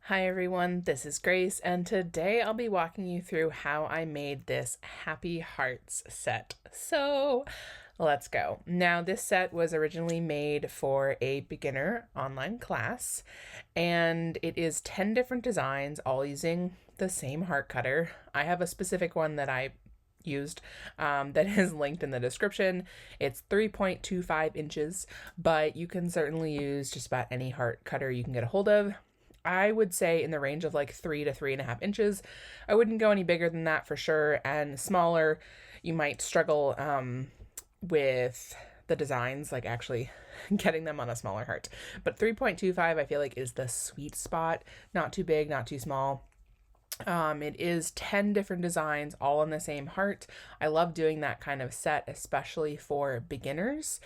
Hi everyone, this is Grace, and today I'll be walking you through how I made this Happy Hearts set. So let's go. Now, this set was originally made for a beginner online class, and it is 10 different designs, all using the same heart cutter. I have a specific one that I used that is linked in the description. It's 3.25 inches, but you can certainly use just about any heart cutter you can get a hold of. I would say in the range of like 3 to 3.5 inches. I wouldn't go any bigger than that for sure. And smaller, you might struggle with the designs, like actually getting them on a smaller heart. But 3.25, I feel like, is the sweet spot. Not too big, not too small. It is 10 different designs, all on the same heart. I love doing that kind of set, especially for beginners.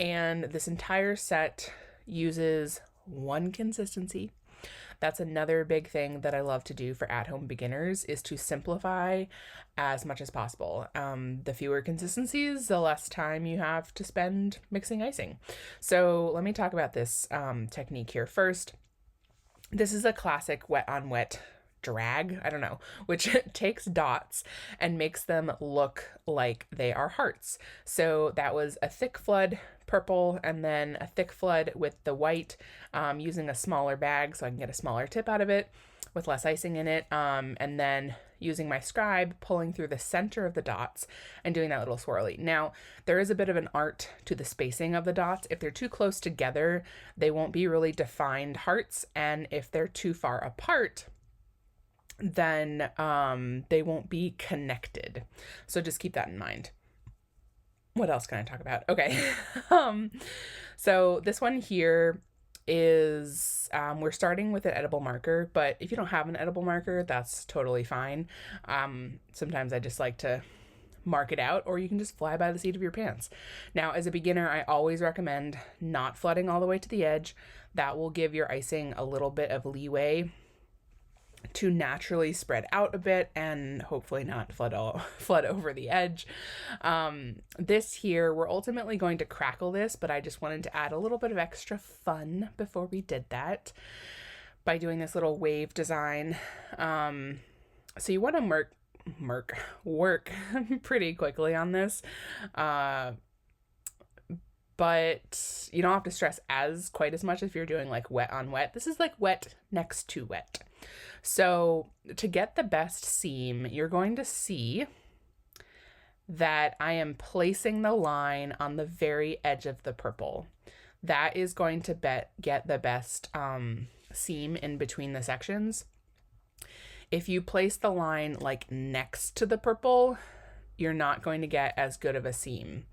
And this entire set uses one consistency. That's another big thing that I love to do for at-home beginners, is to simplify as much as possible. The fewer consistencies, the less time you have to spend mixing icing. So let me talk about this technique here first. This is a classic wet on wet drag, I don't know, which takes dots and makes them look like they are hearts. So that was a thick flood purple and then a thick flood with the white, using a smaller bag so I can get a smaller tip out of it with less icing in it, and then using my scribe, pulling through the center of the dots and doing that little swirly. Now, there is a bit of an art to the spacing of the dots. If they're too close together, they won't be really defined hearts, and if they're too far apart, then they won't be connected. So just keep that in mind. What else can I talk about? Okay. So this one here is, we're starting with an edible marker, but if you don't have an edible marker, that's totally fine. Sometimes I just like to mark it out, or you can just fly by the seat of your pants. Now, as a beginner, I always recommend not flooding all the way to the edge. That will give your icing a little bit of leeway to naturally spread out a bit and hopefully not flood over the edge. This here, we're ultimately going to crackle this, but I just wanted to add a little bit of extra fun before we did that by doing this little wave design. So you want to work pretty quickly on this. But you don't have to stress quite as much if you're doing like wet on wet. This is like wet next to wet. So to get the best seam, you're going to see that I am placing the line on the very edge of the purple. That is going to get the best seam in between the sections. If you place the line like next to the purple, you're not going to get as good of a seam.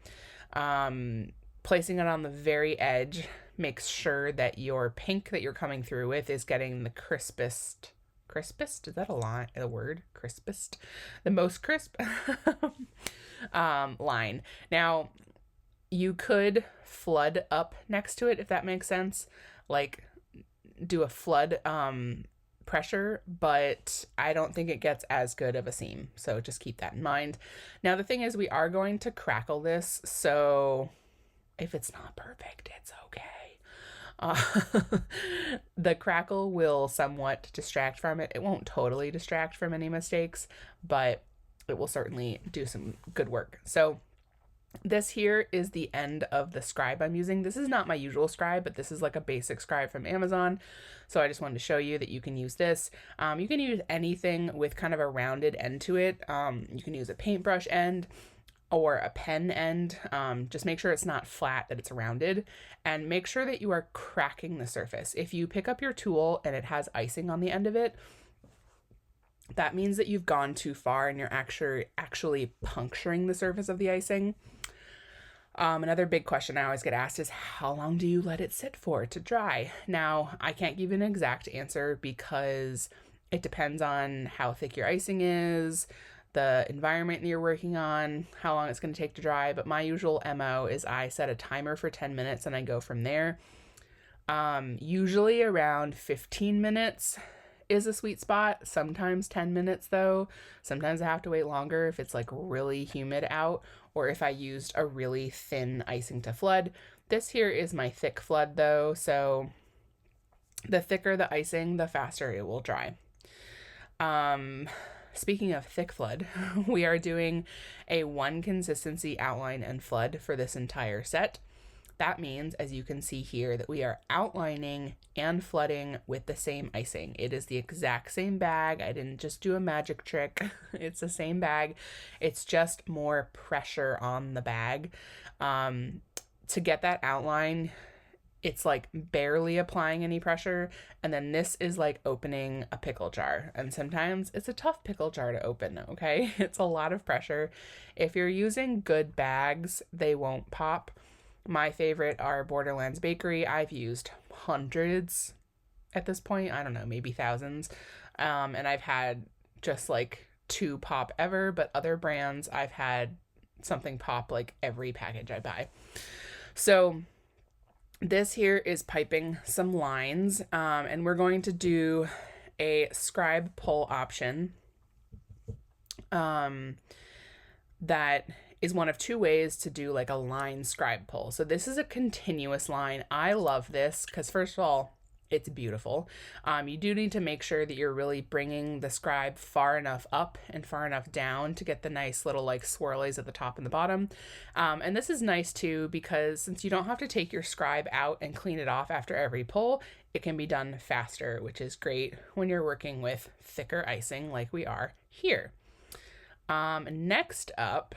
Placing it on the very edge makes sure that your pink that you're coming through with is getting the crispest, is that a word? Crispest? The most crisp line. Now, you could flood up next to it, if that makes sense. Like, do a flood pressure, but I don't think it gets as good of a seam. So just keep that in mind. Now, the thing is, we are going to crackle this, so if it's not perfect, it's okay. The crackle will somewhat distract from it. It won't totally distract from any mistakes, but it will certainly do some good work. So this here is the end of the scribe I'm using. This is not my usual scribe, but this is like a basic scribe from Amazon. So I just wanted to show you that you can use this. You can use anything with kind of a rounded end to it. You can use a paintbrush end or a pen end. Just make sure it's not flat, that it's rounded, and make sure that you are cracking the surface. If you pick up your tool and it has icing on the end of it, that means that you've gone too far and you're actually puncturing the surface of the icing. Another big question I always get asked is, how long do you let it sit for to dry? Now, I can't give you an exact answer because it depends on how thick your icing is, the environment that you're working on, how long it's going to take to dry. But my usual MO is I set a timer for 10 minutes and I go from there. Usually around 15 minutes is a sweet spot. Sometimes 10 minutes though. Sometimes I have to wait longer if it's like really humid out, or if I used a really thin icing to flood. This here is my thick flood though, so The thicker the icing, the faster it will dry. Speaking of thick flood, we are doing a 1 consistency outline and flood for this entire set. That means, as you can see here, that we are outlining and flooding with the same icing. It is the exact same bag. I didn't just do a magic trick. It's the same bag. It's just more pressure on the bag. To get that outline, it's like barely applying any pressure. And then this is like opening a pickle jar. And sometimes it's a tough pickle jar to open, okay? It's a lot of pressure. If you're using good bags, they won't pop. My favorite are Borderlands Bakery. I've used hundreds at this point. I don't know, maybe thousands. And I've had just like 2 pop ever, but other brands I've had something pop like every package I buy. So this here is piping some lines, and we're going to do a scribe pull option. That is one of 2 ways to do like a line scribe pull. So this is a continuous line. I love this because first of all, it's beautiful. You do need to make sure that you're really bringing the scribe far enough up and far enough down to get the nice little like swirlies at the top and the bottom. And this is nice too, because since you don't have to take your scribe out and clean it off after every pull, it can be done faster, which is great when you're working with thicker icing like we are here. Next up,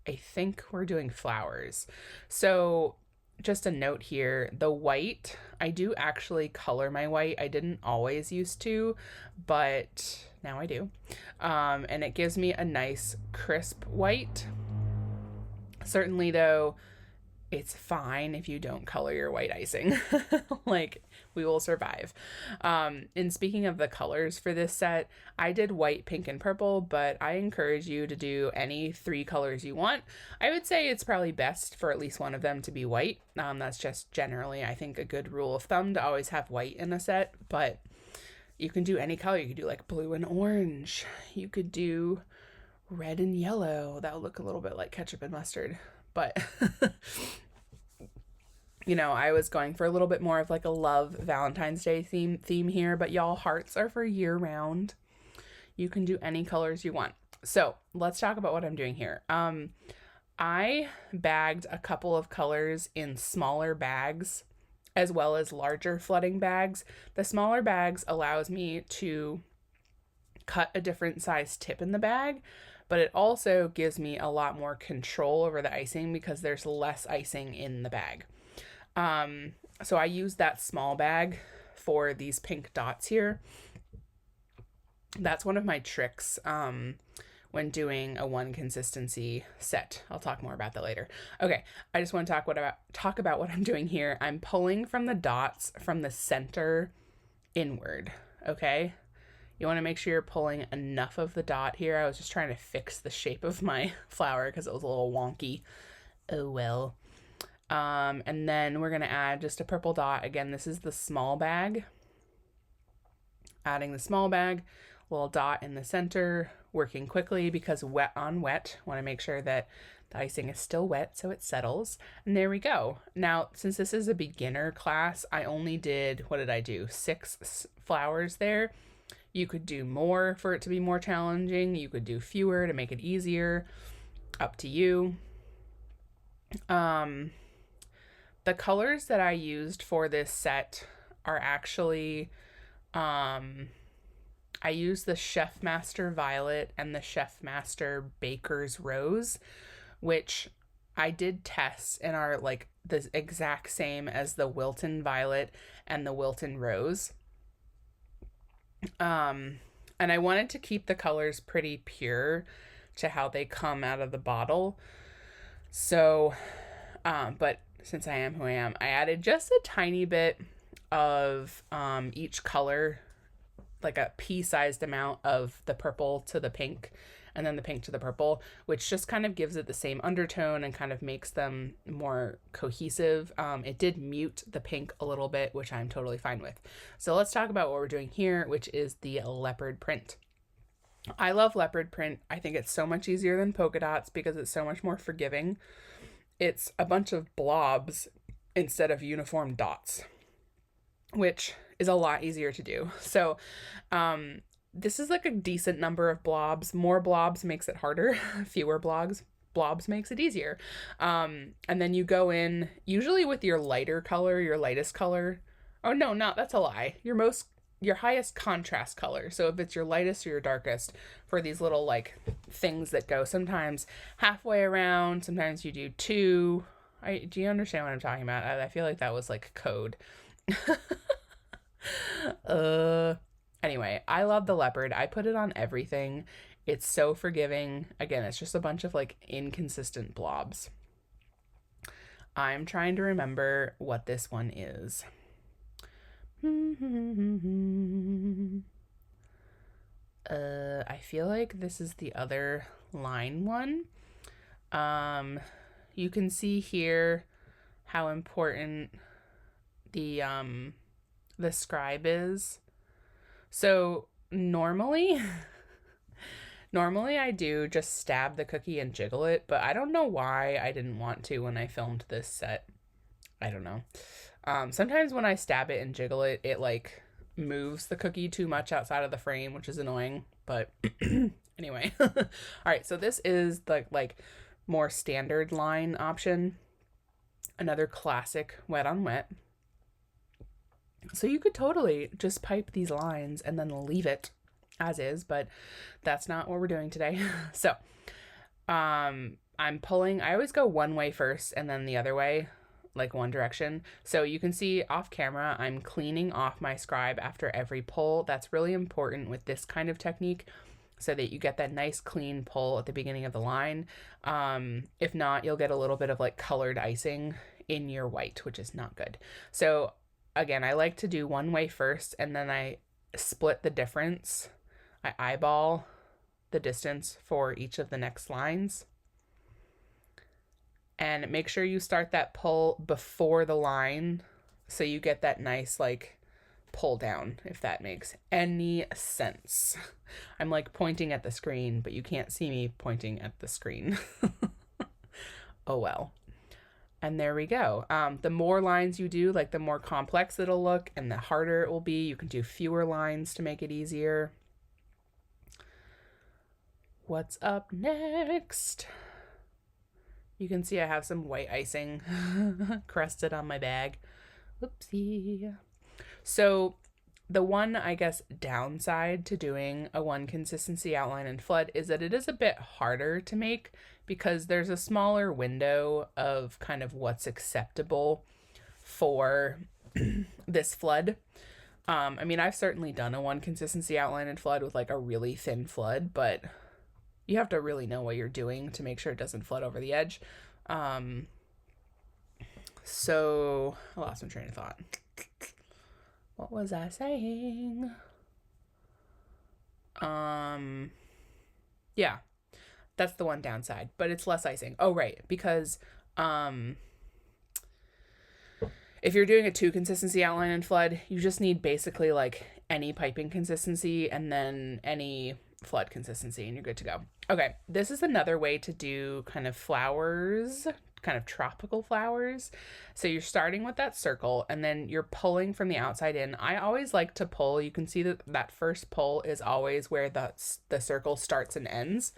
I think we're doing flowers. So just a note here, the white, I do actually color my white. I didn't always used to, but now I do. And it gives me a nice crisp white. Certainly though, it's fine if you don't color your white icing. Like, we will survive. And speaking of the colors for this set, I did white, pink, and purple, but I encourage you to do any 3 colors you want. I would say it's probably best for at least one of them to be white. That's just generally, I think, a good rule of thumb to always have white in a set, but you can do any color. You could do like blue and orange. You could do red and yellow. That would look a little bit like ketchup and mustard. But, you know, I was going for a little bit more of like a love Valentine's Day theme here, but y'all, hearts are for year round. You can do any colors you want. So let's talk about what I'm doing here. I bagged a couple of colors in smaller bags as well as larger flooding bags. The smaller bags allows me to cut a different size tip in the bag, but it also gives me a lot more control over the icing because there's less icing in the bag. So I use that small bag for these pink dots here. That's one of my tricks when doing a 1 consistency set. I'll talk more about that later. Okay, I just want to talk about what I'm doing here. I'm pulling from the dots from the center inward, okay? You want to make sure you're pulling enough of the dot here. I was just trying to fix the shape of my flower because it was a little wonky. Oh well. And then we're going to add just a purple dot. Again, this is the small bag. Adding the small bag, little dot in the center, working quickly because wet on wet. Want to make sure that the icing is still wet so it settles. And there we go. Now, since this is a beginner class, I only did, what did I do? 6 flowers there. You could do more for it to be more challenging. You could do fewer to make it easier. Up to you. The colors that I used for this set are actually, I used the Chef Master Violet and the Chef Master Baker's Rose, which I did test and are like the exact same as the Wilton Violet and the Wilton Rose. And I wanted to keep the colors pretty pure to how they come out of the bottle. So, but since I am who I am, I added just a tiny bit of each color, like a pea-sized amount of the purple to the pink, and then the pink to the purple, which just kind of gives it the same undertone and kind of makes them more cohesive. It did mute the pink a little bit, which I'm totally fine with. So let's talk about what we're doing here, which is the leopard print. I love leopard print. I think it's so much easier than polka dots because it's so much more forgiving. It's a bunch of blobs instead of uniform dots. which is a lot easier to do. So this is like a decent number of blobs. More blobs makes it harder. Fewer blobs makes it easier. And then you go in usually with your lighter color, your lightest color. Oh no, that's a lie. Your highest contrast color. So if it's your lightest or your darkest for these little like things that go sometimes halfway around, sometimes you do two. Do you understand what I'm talking about? I feel like that was like code. Anyway, I love the leopard. I put it on everything. It's so forgiving. Again, it's just a bunch of like inconsistent blobs. I'm trying to remember what this one is. I feel like this is the other line one. You can see here how important the scribe is. So normally I do just stab the cookie and jiggle it, but I don't know why I didn't want to when I filmed this set. I don't know. Sometimes when I stab it and jiggle it, it like moves the cookie too much outside of the frame, which is annoying, but anyway. All right, so this is the like more standard line option. Another classic wet on wet. So you could totally just pipe these lines and then leave it as is, but that's not what we're doing today. So I'm pulling, I always go one way first and then the other way, like one direction. So you can see off camera, I'm cleaning off my scribe after every pull. That's really important with this kind of technique so that you get that nice clean pull at the beginning of the line. If not, you'll get a little bit of like colored icing in your white, which is not good. So again, I like to do one way first and then I split the difference. I eyeball the distance for each of the next lines. And make sure you start that pull before the line so you get that nice like pull down, if that makes any sense. I'm like pointing at the screen, but you can't see me pointing at the screen. Oh well. And there we go. The more lines you do, like the more complex it'll look and the harder it will be. You can do fewer lines to make it easier. What's up next? You can see I have some white icing crusted on my bag. Whoopsie. So the one, I guess, downside to doing a one consistency outline and flood is that it is a bit harder to make because there's a smaller window of kind of what's acceptable for this flood. I mean, I've certainly done a one consistency outline and flood with like a really thin flood, but you have to really know what you're doing to make sure it doesn't flood over the edge. So I lost my train of thought. What was I saying? Yeah, that's the one downside, but it's less icing. Oh, right. Because, if you're doing a two consistency outline and flood, you just need basically like any piping consistency and then any flood consistency and you're good to go. Okay, this is another way to do kind of flowers, kind of tropical flowers. So you're starting with that circle and then you're pulling from the outside in. I always like to pull. You can see that that first pull is always where the circle starts and ends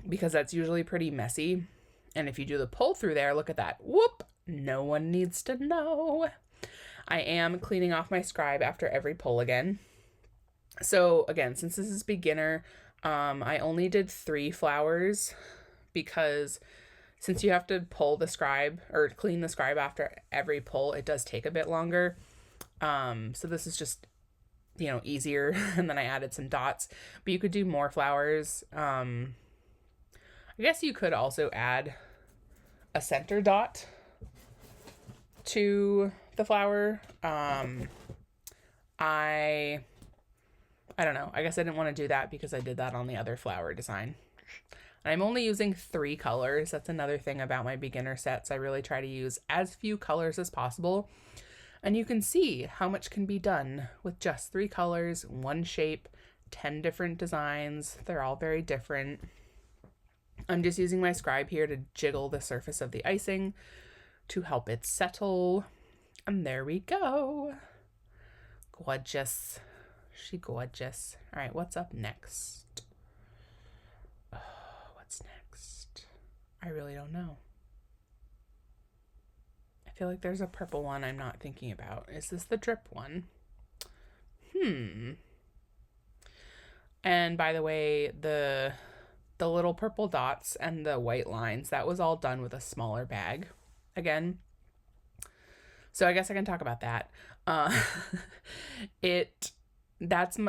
because that's usually pretty messy. And if you do the pull through there, look at that. Whoop! No one needs to know. I am cleaning off my scribe after every pull again. So again, since this is beginner, I only did 3 flowers because since you have to pull the scribe or clean the scribe after every pull, it does take a bit longer. So this is just, you know, easier. And then I added some dots, but you could do more flowers. I guess you could also add a center dot to the flower. I don't know. I guess I didn't want to do that because I did that on the other flower design. And I'm only using 3 colors. That's another thing about my beginner sets. I really try to use as few colors as possible. And you can see how much can be done with just 3 colors, 1 shape, 10 different designs. They're all very different. I'm just using my scribe here to jiggle the surface of the icing to help it settle. And there we go. Gorgeous. She gorgeous. All right, what's up next? Oh, what's next? I really don't know. I feel like there's a purple one I'm not thinking about. Is this the drip one? And by the way, the little purple dots and the white lines, that was all done with a smaller bag again. So I guess I can talk about that.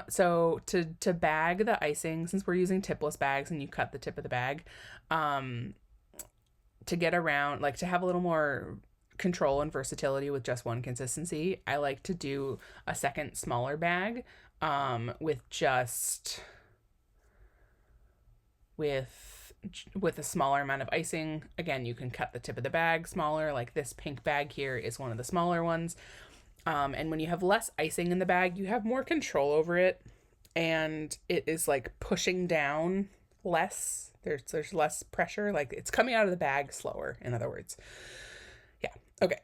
So to bag the icing, since we're using tipless bags and you cut the tip of the bag, to get around, like to have a little more control and versatility with just one consistency, I like to do a second smaller bag with a smaller amount of icing. Again, you can cut the tip of the bag smaller, like this pink bag here is one of the smaller ones. And when you have less icing in the bag, you have more control over it, and it is like pushing down less. There's less pressure, like it's coming out of the bag slower, in other words. Yeah. Okay.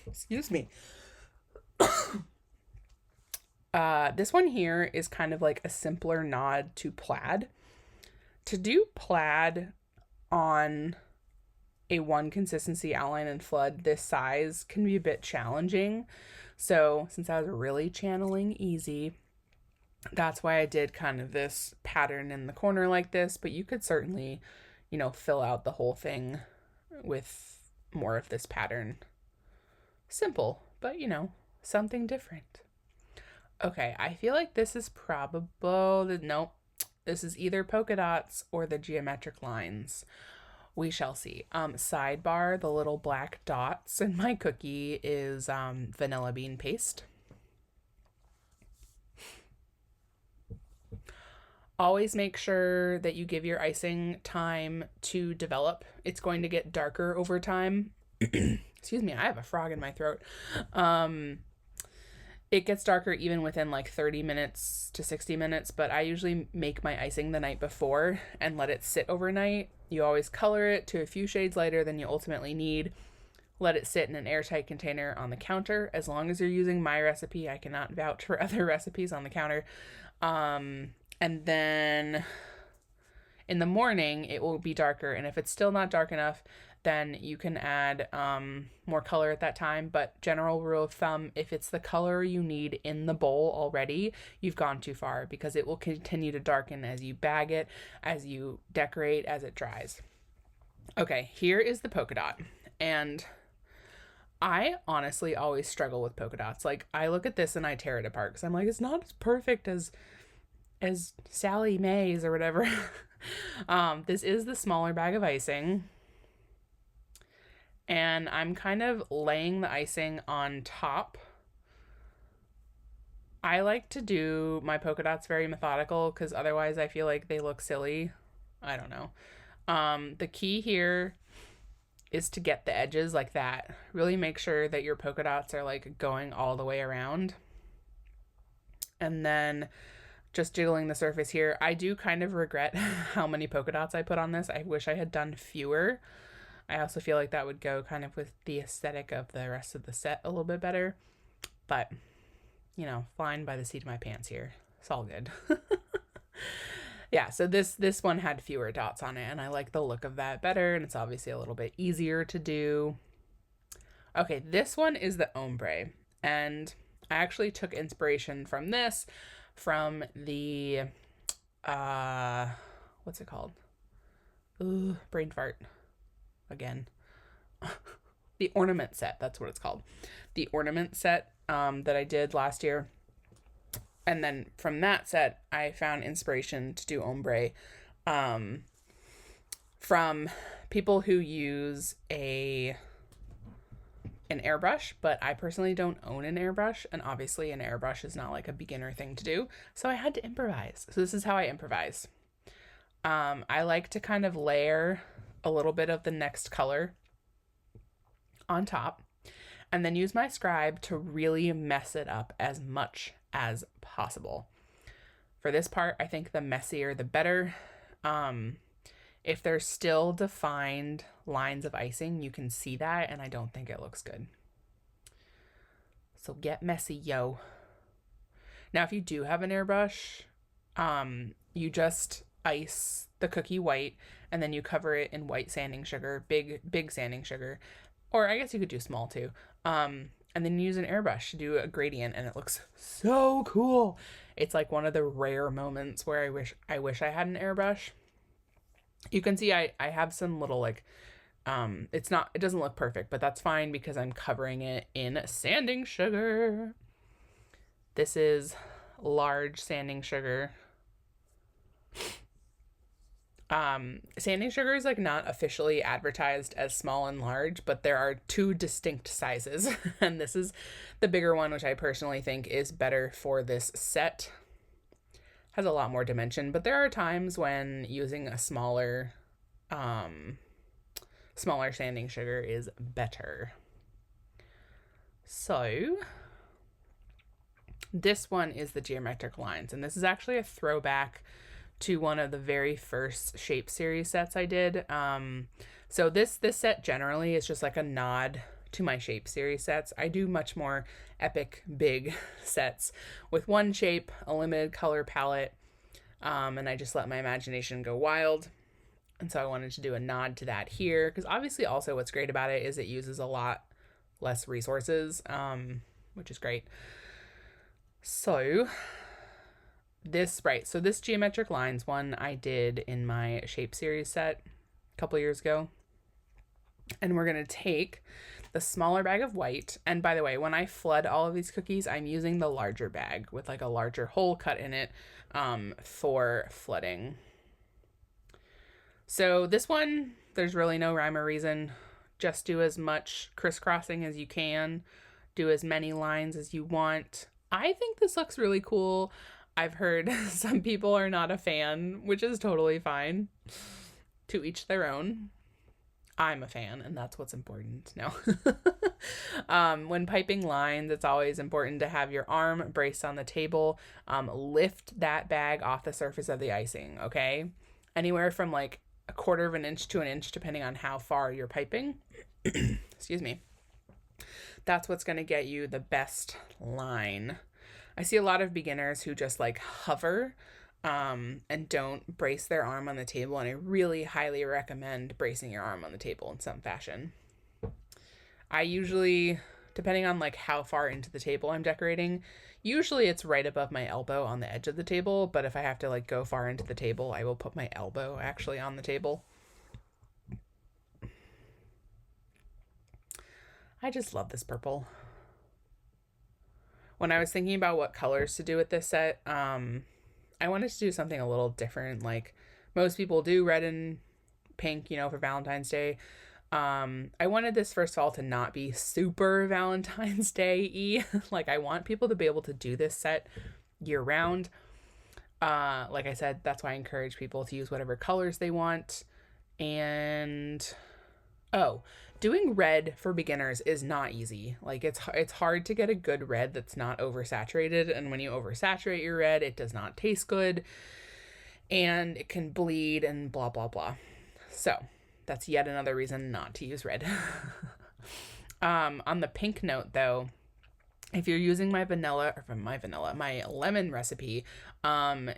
Excuse me. This one here is kind of like a simpler nod to plaid. To do plaid on a one consistency outline and flood this size can be a bit challenging. So since I was really channeling easy, that's why I did kind of this pattern in the corner like this, but you could certainly, fill out the whole thing with more of this pattern. Simple, but something different. Okay, I feel like this is nope, this is either polka dots or the geometric lines. We shall see. Sidebar, the little black dots in my cookie is vanilla bean paste. Always make sure that you give your icing time to develop. It's going to get darker over time. Excuse me, I have a frog in my throat. It gets darker even within like 30 minutes to 60 minutes, but I usually make my icing the night before and let it sit overnight. You always color it to a few shades lighter than you ultimately need. Let it sit in an airtight container on the counter. As long as you're using my recipe, I cannot vouch for other recipes on the counter. And then in the morning, it will be darker. And if it's still not dark enough, then you can add more color at that time. But general rule of thumb, if it's the color you need in the bowl already, you've gone too far, because it will continue to darken as you bag it, as you decorate, as it dries. Okay, here is the polka dot. And I honestly always struggle with polka dots. Like, I look at this and I tear it apart because I'm like, it's not as perfect as Sally Mae's or whatever. This is the smaller bag of icing. And I'm kind of laying the icing on top. I like to do my polka dots very methodical because otherwise I feel like they look silly. I don't know. The key here is to get the edges like that. Really make sure that your polka dots are like going all the way around. And then just jiggling the surface here. I do kind of regret how many polka dots I put on this. I wish I had done fewer. I also feel like that would go kind of with the aesthetic of the rest of the set a little bit better. But, flying by the seat of my pants here. It's all good. Yeah, so this one had fewer dots on it, and I like the look of that better, and it's obviously a little bit easier to do. Okay, this one is the ombre, and I actually took inspiration from this, from the, what's it called? Ooh, brain fart. Again. The ornament set, that's what it's called. The ornament set that I did last year. And then from that set, I found inspiration to do ombre from people who use an airbrush, but I personally don't own an airbrush, and obviously an airbrush is not like a beginner thing to do, so I had to improvise. So this is how I improvise. I like to kind of layer a little bit of the next color on top, and then use my scribe to really mess it up as much as possible. For this part, I think the messier the better. If there's still defined lines of icing, you can see that, and I don't think it looks good. So get messy, yo. Now, if you do have an airbrush, you just ice the cookie white, and then you cover it in white sanding sugar, big sanding sugar, or I guess you could do small too. And then use an airbrush to do a gradient, and it looks so cool. It's like one of the rare moments where I wish I had an airbrush. You can see I have some little like, it doesn't look perfect, but that's fine because I'm covering it in sanding sugar. This is large sanding sugar. Sanding sugar is like not officially advertised as small and large, but there are two distinct sizes, and this is the bigger one, which I personally think is better for this set. Has a lot more dimension, but there are times when using a smaller sanding sugar is better. So this one is the geometric lines, and this is actually a throwback to one of the very first shape series sets I did. So this set generally is just like a nod to my shape series sets. I do much more epic big sets with one shape, a limited color palette, and I just let my imagination go wild. And so I wanted to do a nod to that here, because obviously also what's great about it is it uses a lot less resources, which is great. So this geometric lines one I did in my shape series set a couple years ago. And we're going to take the smaller bag of white. And by the way, when I flood all of these cookies, I'm using the larger bag with like a larger hole cut in it for flooding. So this one, there's really no rhyme or reason. Just do as much crisscrossing as you can. Do as many lines as you want. I think this looks really cool. I've heard some people are not a fan, which is totally fine. To each their own. I'm a fan, and that's what's important. No. When piping lines, it's always important to have your arm braced on the table. Lift that bag off the surface of the icing, okay? Anywhere from like a 1/4 of an inch to an inch, depending on how far you're piping. Excuse me. That's what's going to get you the best line. I see a lot of beginners who just like hover and don't brace their arm on the table, and I really highly recommend bracing your arm on the table in some fashion. I usually, depending on like how far into the table I'm decorating, usually it's right above my elbow on the edge of the table, but if I have to like go far into the table, I will put my elbow actually on the table. I just love this purple. When I was thinking about what colors to do with this set, I wanted to do something a little different. Like most people do red and pink, you know, for Valentine's Day. I wanted this, first of all, to not be super Valentine's Day-y. Like I want people to be able to do this set year round. Like I said, that's why I encourage people to use whatever colors they want. And doing red for beginners is not easy. Like it's hard to get a good red that's not oversaturated, and when you oversaturate your red, it does not taste good and it can bleed and blah blah blah. So that's yet another reason not to use red. On the pink note though, if you're using my lemon recipe,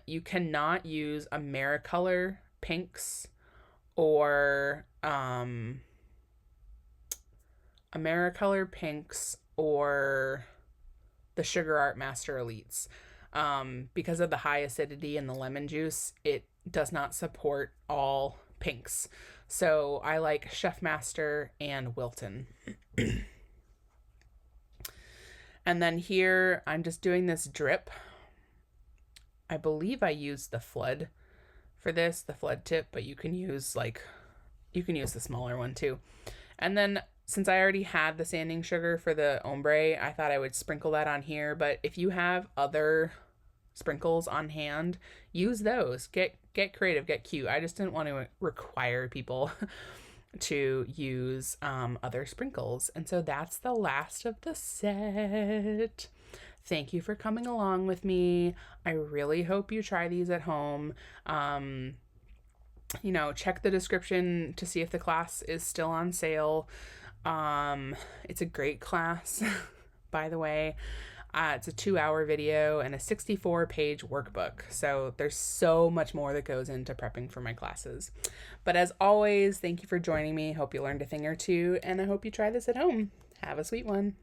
you cannot use Americolor pinks or the Sugar Art Master Elites. Because of the high acidity in the lemon juice, it does not support all pinks. So I like Chef Master and Wilton. And then here I'm just doing this drip. I believe I used the flood for this, the flood tip, but you can use the smaller one too. And then since I already had the sanding sugar for the ombre, I thought I would sprinkle that on here. But if you have other sprinkles on hand, use those. Get creative, get cute. I just didn't want to require people to use other sprinkles. And so that's the last of the set. Thank you for coming along with me. I really hope you try these at home. you know, check the description to see if the class is still on sale. It's a great class, by the way. It's a 2-hour video and a 64-page workbook. So there's so much more that goes into prepping for my classes. But as always, thank you for joining me. Hope you learned a thing or two, and I hope you try this at home. Have a sweet one.